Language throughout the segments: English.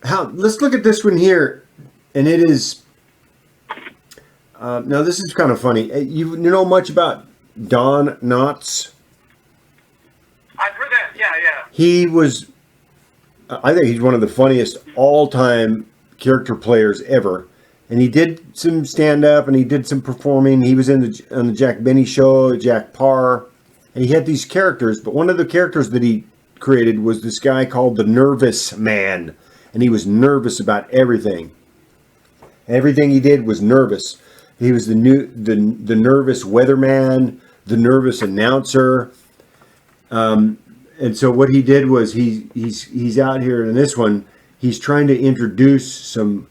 Let's look at this one here, and it is. Now this is kind of funny. You know much about Don Knotts? I've heard that. Yeah, yeah. He was. I think he's one of the funniest all-time character players ever. And he did some stand-up, and he did some performing. He was on the Jack Benny Show, Jack Parr, and he had these characters. But one of the characters that he created was this guy called the Nervous Man, and he was nervous about everything. Everything he did was nervous. He was the nervous weatherman, the nervous announcer. And so what he did was he's out here in this one. He's trying to introduce some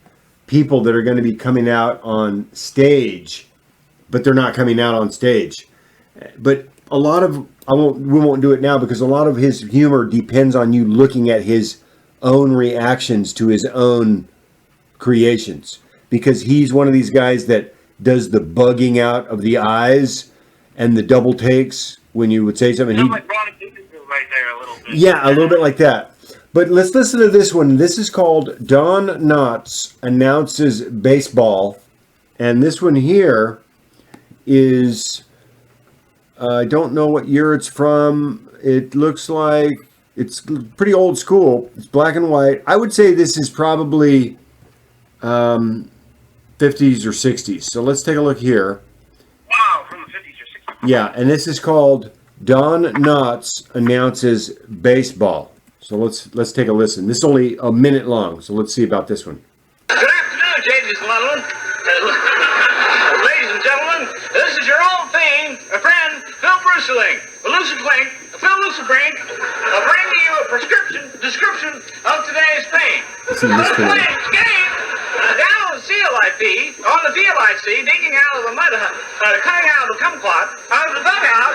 people that are going to be coming out on stage, but they're not coming out on stage. But a lot of we won't do it now because a lot of his humor depends on you looking at his own reactions to his own creations, because he's one of these guys that does the bugging out of the eyes and the double takes when you would say something. Like Ronnie Dickinson right there a little bit. Yeah, a little bit like that. But let's listen to this one. This is called Don Knotts Announces Baseball. And this one here is, I don't know what year it's from. It looks like it's pretty old school. It's black and white. I would say this is probably 50s or 60s. So let's take a look here. Wow, from the 50s or 60s. Yeah, and this is called Don Knotts Announces Baseball. So let's take a listen. This is only a minute long, so let's see about this one. Good afternoon, ladies and gentlemen. Ladies and gentlemen, this is your old thing, a friend, Phil Bruceling, Phil Lucibrink, bringing you a description of today's pain. Playing game down on the CLIP, on the VLIC, digging out of the mud, coming out of the kumquat, out of the dugout.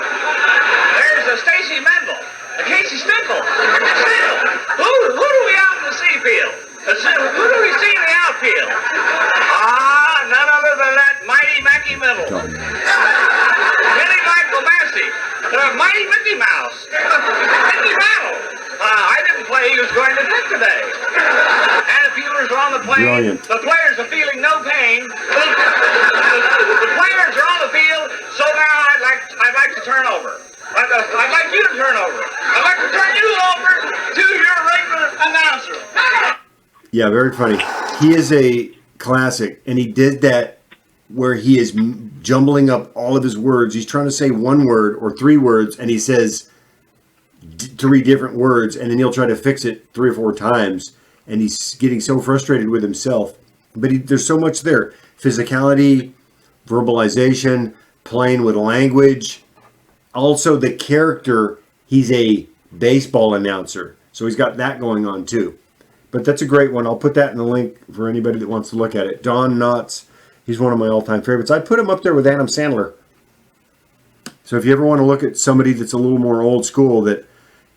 There's Stacy Mendel. Casey Stinkle. Who do we out in the C field? Who do we see in the outfield? None other than that mighty Mackie Middle. Billy Michael Massey. Mighty Mickey Mouse. Mickey Mantle. I didn't play. He was going to pick today. And the fielders are on the plane. Brilliant. The players are feeling no pain. The players are on the field. So now I'd like to turn over. I'd like you to turn over. I'd like to turn you over to your regular announcer. Yeah, very funny. He is a classic, and he did that where he is jumbling up all of his words. He's trying to say one word or three words, and he says three different words, and then he'll try to fix it 3 or 4 times, and he's getting so frustrated with himself. But there's so much there. Physicality, verbalization, playing with language. Also, the character, he's a baseball announcer. So he's got that going on, too. But that's a great one. I'll put that in the link for anybody that wants to look at it. Don Knotts, he's one of my all-time favorites. I'd put him up there with Adam Sandler. So if you ever want to look at somebody that's a little more old school that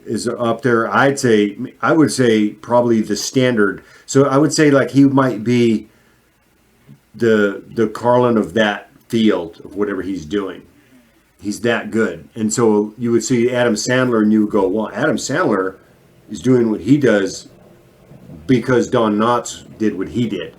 is up there, I would say probably the standard. So I would say like he might be the Carlin of that field of whatever he's doing. He's that good. And so you would see Adam Sandler and you would go, well, Adam Sandler is doing what he does because Don Knotts did what he did.